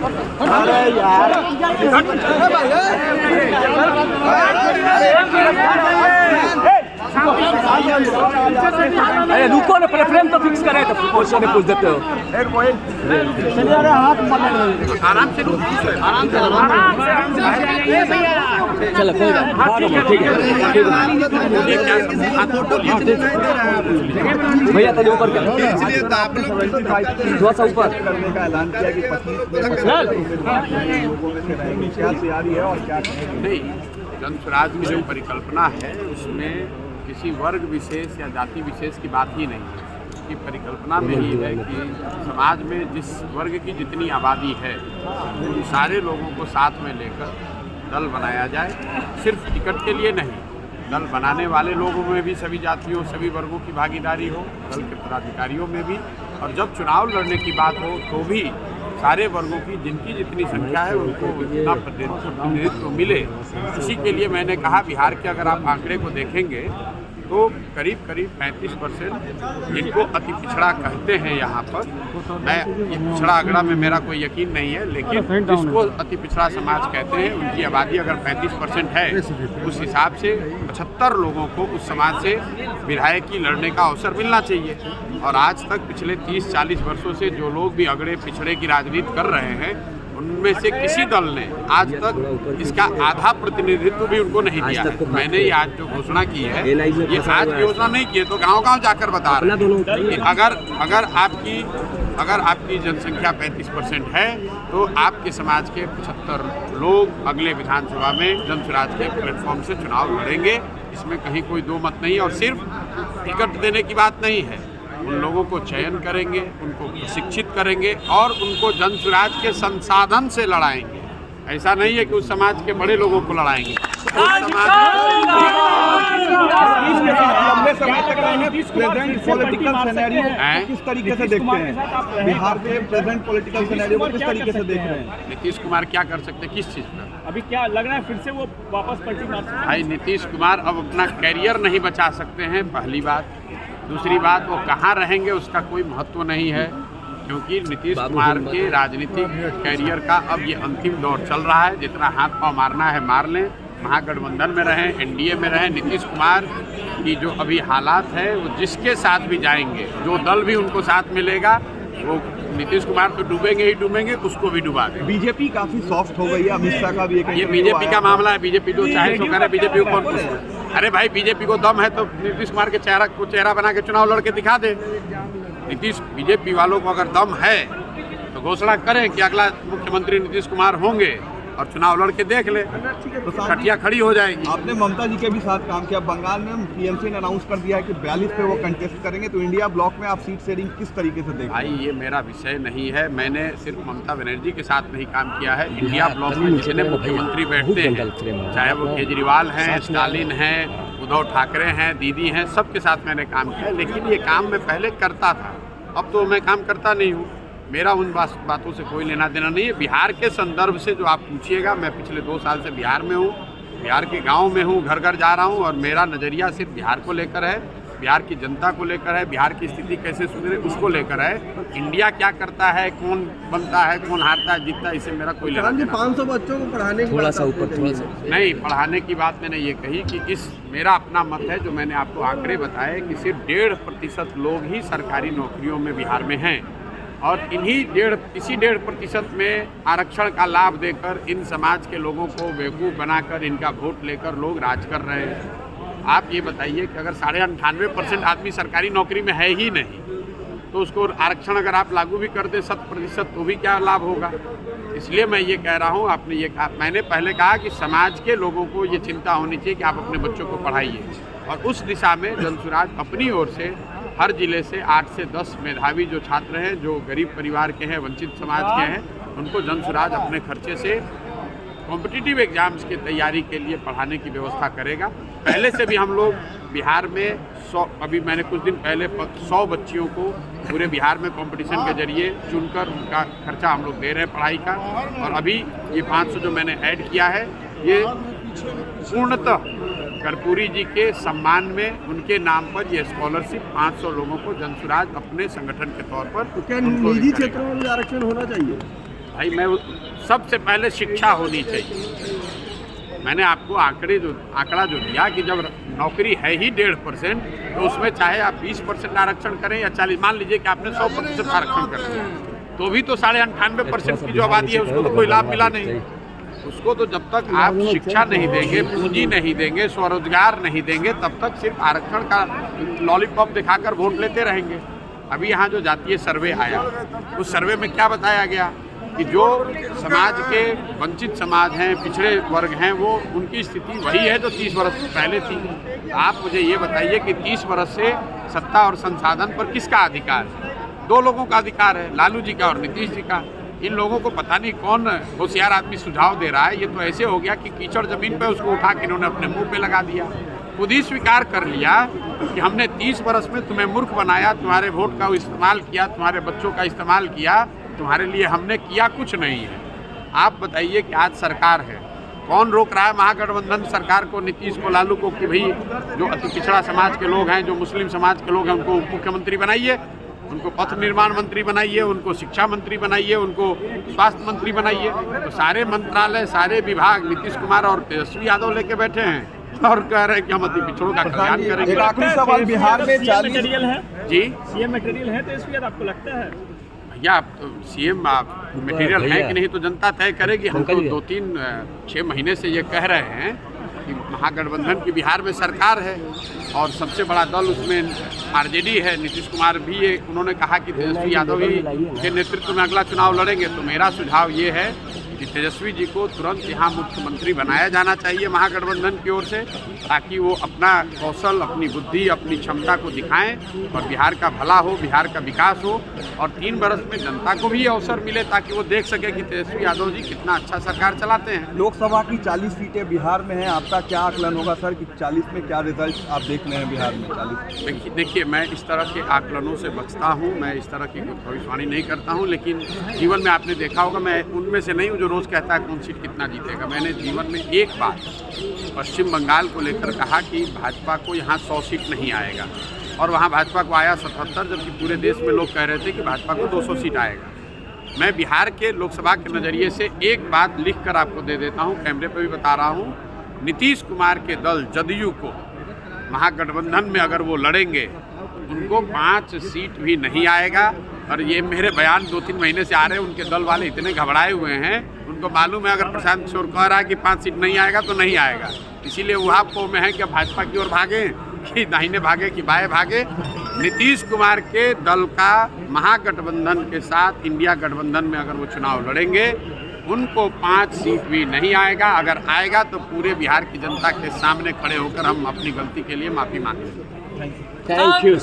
अरे यार अरे रुको ना, पहले फ्रेम तो फिक्स करे तो क्वेश्चन पूछ देते हो। चलिए, अरे हाथ आराम से आराम से चलो कोई बात नहीं, ठीक है भैया तो ऊपर कर थोड़ा सा ऊपर करने का ऐलान किया कि 25 क्या तैयारी है और क्या नहीं। जनस्वराज की जो परिकल्पना है उसमें किसी वर्ग विशेष या जाति विशेष की बात ही नहीं है। इसकी परिकल्पना में ही है कि समाज में जिस वर्ग की जितनी आबादी है उन सारे लोगों को साथ में लेकर दल बनाया जाए। सिर्फ टिकट के लिए नहीं, दल बनाने वाले लोगों में भी सभी जातियों सभी वर्गों की भागीदारी हो, दल के पदाधिकारियों में भी, और जब चुनाव लड़ने की बात हो तो भी सारे वर्गों की जिनकी जितनी संख्या है उनको उतना प्रतिनिधित्व मिले। इसी के लिए मैंने कहा बिहार के अगर आप आंकड़े को देखेंगे तो करीब 35% जिनको अति पिछड़ा कहते हैं यहाँ पर, मैं ये पिछड़ा आंकड़ा में मेरा कोई यकीन नहीं है, लेकिन जिसको अति पिछड़ा समाज कहते हैं उनकी आबादी अगर 35% है, उस हिसाब से 75 लोगों को उस समाज से विधायकी लड़ने का अवसर मिलना चाहिए। और आज तक पिछले 30-40 वर्षों से जो लोग भी अगड़े पिछड़े की राजनीति कर रहे हैं उनमें से किसी दल ने आज तक इसका आधा प्रतिनिधित्व भी उनको नहीं दिया है। मैंने ये आज जो घोषणा की है, ये आज घोषणा नहीं की है तो गांव-गांव जाकर बता रहे हैं कि अगर आपकी जनसंख्या 35% है तो आपके समाज के 75 लोग अगले विधानसभा में जनस्वराज के प्लेटफॉर्म से चुनाव लड़ेंगे। इसमें कहीं कोई दो मत नहीं है। और सिर्फ टिकट देने की बात नहीं है, उन लोगों को चयन करेंगे, उनको प्रशिक्षित करेंगे और उनको जनस्वराज के संसाधन से लड़ाएंगे। ऐसा नहीं है कि उस समाज के बड़े लोगों को लड़ाएंगे। प्रेजेंट पॉलिटिकल सिनेरियो किस तरीके से देखते हैं? बिहार के प्रेजेंट पॉलिटिकल सिनेरियो को किस तरीके से देख रहे हैं? नीतीश कुमार क्या कर सकते हैं, किस चीज़ पर? अभी क्या लग रहा है फिर से वो वापस पलटी मार सकते हैं? भाई नीतीश कुमार अब अपना कैरियर नहीं बचा सकते हैं, पहली बात। दूसरी बात, वो कहाँ रहेंगे उसका कोई महत्व नहीं है, क्योंकि नीतीश कुमार के राजनीतिक कैरियर का अब ये अंतिम दौर चल रहा है। जितना हाथ पांव मारना है मार लें, महागठबंधन में रहें, एनडीए में रहें। नीतीश कुमार की जो अभी हालात है वो जिसके साथ भी जाएंगे, जो दल भी उनको साथ मिलेगा, वो नीतीश कुमार तो डूबेंगे ही डूबेंगे, उसको भी डुबा देंगे। बीजेपी काफी सॉफ्ट हो गई है, अमित शाह का भी एक ये बीजेपी का मामला है। बीजेपी जो चाहे सो करे, बीजेपी को कौन पूछे? अरे भाई, बीजेपी को दम है तो नीतीश कुमार के चेहरा बना के चुनाव लड़ के दिखा दे। बीजेपी वालों को अगर दम है तो घोषणा करें कि अगला मुख्यमंत्री नीतीश कुमार होंगे और चुनाव लड़ के देख ले, तो खटिया खड़ी हो जाएगी। आपने ममता जी के भी साथ काम किया। बंगाल में टीएमसी ने अनाउंस कर दिया है कि 42 पे वो कंटेस्ट करेंगे, तो इंडिया ब्लॉक में आप सीट शेयरिंग किस तरीके से देखें? भाई ये मेरा विषय नहीं है। मैंने सिर्फ ममता बनर्जी के साथ नहीं काम किया है। इंडिया ब्लॉक में जितने मुख्यमंत्री बैठते हैं, चाहे वो केजरीवाल हैं, स्टालिन हैं, उद्धव ठाकरे हैं, दीदी हैं, सबके साथ मैंने काम किया। लेकिन ये काम मैं पहले करता था, अब तो मैं काम करता नहीं हूँ। मेरा उन बातों से कोई लेना देना नहीं है। बिहार के संदर्भ से जो आप पूछिएगा, मैं पिछले 2 साल से बिहार में हूँ, बिहार के गांव में हूँ, घर घर जा रहा हूँ, और मेरा नज़रिया सिर्फ बिहार को लेकर है, बिहार की जनता को लेकर है, बिहार की स्थिति कैसे सुधरे उसको लेकर है। इंडिया क्या करता है, कौन बनता है, कौन हारता है, जीतता है, इससे मेरा कोई लेना देना 500 बच्चों को पढ़ाने की थोड़ा सा ऊपर, थोड़ा सा नहीं। पढ़ाने की बात मैंने ये कही कि मेरा अपना मत है, जो मैंने आपको आंकड़े बताए कि सिर्फ 1.5% लोग ही सरकारी नौकरियों में बिहार में हैं, और इसी 1.5% में आरक्षण का लाभ देकर इन समाज के लोगों को बेवकूफ़ बनाकर इनका वोट लेकर लोग राज कर रहे हैं। आप ये बताइए कि अगर 98.5% आदमी सरकारी नौकरी में है ही नहीं, तो उसको आरक्षण अगर आप लागू भी कर दें 100%, तो भी क्या लाभ होगा? इसलिए मैं ये कह रहा हूँ, आपने ये कहा, मैंने पहले कहा कि समाज के लोगों को ये चिंता होनी चाहिए कि आप अपने बच्चों को पढ़ाइए, और उस दिशा में जनस्वराज अपनी ओर से हर जिले से 8 से 10 मेधावी जो छात्र हैं, जो गरीब परिवार के हैं, वंचित समाज के हैं, उनको जनस्वराज अपने खर्चे से कॉम्पिटिटिव एग्जाम्स की तैयारी के लिए पढ़ाने की व्यवस्था करेगा। पहले से भी हम लोग बिहार में 100, अभी मैंने कुछ दिन पहले 100 बच्चियों को पूरे बिहार में कंपटीशन के जरिए चुनकर उनका खर्चा हम लोग दे रहे हैं पढ़ाई का। और अभी ये 500 जो मैंने ऐड किया है, ये पूर्णतः कर्पूरी जी के सम्मान में उनके नाम पर ये स्कॉलरशिप 500 लोगों को जनस्वराज अपने संगठन के तौर पर। तो क्या निजी क्षेत्रों में भी आरक्षण होना चाहिए? भाई मैं सबसे पहले शिक्षा होनी चाहिए। मैंने आपको आंकड़ा जो दिया कि जब नौकरी है ही 1.5%, तो उसमें चाहे आप 20% आरक्षण करें या 40, मान लीजिए कि आपने 100% आरक्षण कर दिया, तो भी तो 98.5% की जो आबादी है उसको तो कोई लाभ मिला नहीं। उसको तो जब तक आप शिक्षा नहीं देंगे, पूंजी नहीं देंगे, स्वरोजगार नहीं देंगे, तब तक सिर्फ आरक्षण का लॉलीपॉप दिखाकर वोट लेते रहेंगे। अभी यहाँ जो जातीय सर्वे आया, उस सर्वे में क्या बताया गया कि जो समाज के वंचित समाज हैं, पिछड़े वर्ग हैं, वो उनकी स्थिति वही है जो 30 वर्ष पहले थी। आप मुझे ये बताइए कि 30 वर्ष से सत्ता और संसाधन पर किसका अधिकार है? 2 लोगों का अधिकार है, लालू जी का और नीतीश जी का। इन लोगों को पता नहीं कौन होशियार आदमी सुझाव दे रहा है। ये तो ऐसे हो गया कि कीचड़ जमीन पे उसको उठा के इन्होंने अपने मुंह पे लगा दिया। खुद ही स्वीकार कर लिया कि हमने 30 वर्ष में तुम्हें मूर्ख बनाया, तुम्हारे वोट का इस्तेमाल किया, तुम्हारे बच्चों का इस्तेमाल किया, तुम्हारे लिए हमने किया कुछ नहीं है। आप बताइए कि आज सरकार है, कौन रोक रहा है महागठबंधन सरकार को, नीतीश को, लालू को कि भाई जो अति पिछड़ा समाज के लोग हैं, जो मुस्लिम समाज के लोग हैं, उनको मुख्यमंत्री बनाइए, उनको पथ निर्माण मंत्री बनाइए, उनको शिक्षा मंत्री बनाइए, उनको स्वास्थ्य मंत्री बनाइए। तो सारे मंत्रालय, सारे विभाग नीतीश कुमार और तेजस्वी यादव लेके बैठे हैं और कह रहे हैं कि हम अति पिछड़ों का कल्याण करेंगे। एक आखिरी सवाल, बिहार में 40 मटेरियल है जी, सीएम मटेरियल है तेजस्वी यादव, आपको लगता है? भैया सीएम मटेरियल है कि नहीं तो जनता तय करेगी। हम तो 2-3-6 महीने से ये कह रहे हैं कि महागठबंधन की बिहार में सरकार है और सबसे बड़ा दल उसमें आरजेडी है। नीतीश कुमार भी उन्होंने कहा कि तेजस्वी यादव ही के नेतृत्व में अगला चुनाव लड़ेंगे। तो मेरा सुझाव ये है कि तेजस्वी जी को तुरंत यहाँ मुख्यमंत्री बनाया जाना चाहिए महागठबंधन की ओर से, ताकि वो अपना कौशल, अपनी बुद्धि, अपनी क्षमता को दिखाएं और बिहार का भला हो, बिहार का विकास हो और 3 वर्ष में जनता को भी अवसर मिले ताकि वो देख सके कि तेजस्वी यादव जी कितना अच्छा सरकार चलाते हैं। लोकसभा की 40 सीटें बिहार में हैं, आपका क्या आकलन होगा सर कि 40 में क्या रिजल्ट आप देख रहे हैं बिहार में 40? देखिए मैं इस तरह के आकलनों से बचता हूँ, मैं इस तरह की कोई भविष्यवाणी नहीं करता हूँ, लेकिन जीवन में आपने देखा होगा मैं उनमें से नहीं हूँ जो रोज़ कहता है कौन सीट कितना जीतेगा। मैंने जीवन में एक बात पश्चिम बंगाल को लेकर कहा कि भाजपा को यहाँ 100 सीट नहीं आएगा और वहाँ भाजपा को आया 77, जबकि पूरे देश में लोग कह रहे थे कि भाजपा को 200 सीट आएगा। मैं बिहार के लोकसभा के नज़रिए से एक बात लिख कर आपको दे देता हूँ, कैमरे पर भी बता रहा हूँ। नीतीश कुमार के दल जदयू को महागठबंधन में अगर वो लड़ेंगे उनको 5 सीट भी नहीं आएगा। और ये मेरे बयान 2-3 महीने से आ रहे हैं, उनके दल वाले इतने घबराए हुए हैं, उनको मालूम है अगर प्रशांत किशोर कह रहा है कि 5 सीट नहीं आएगा तो नहीं आएगा। इसीलिए उहापोह में है कि भाजपा की ओर भागे कि दाहिने भागे कि बाएं भागे। नीतीश कुमार के दल का महागठबंधन के साथ इंडिया गठबंधन में अगर वो चुनाव लड़ेंगे उनको 5 सीट भी नहीं आएगा। अगर आएगा तो पूरे बिहार की जनता के सामने खड़े होकर हम अपनी गलती के लिए माफ़ी मांगेंगे। Thank you.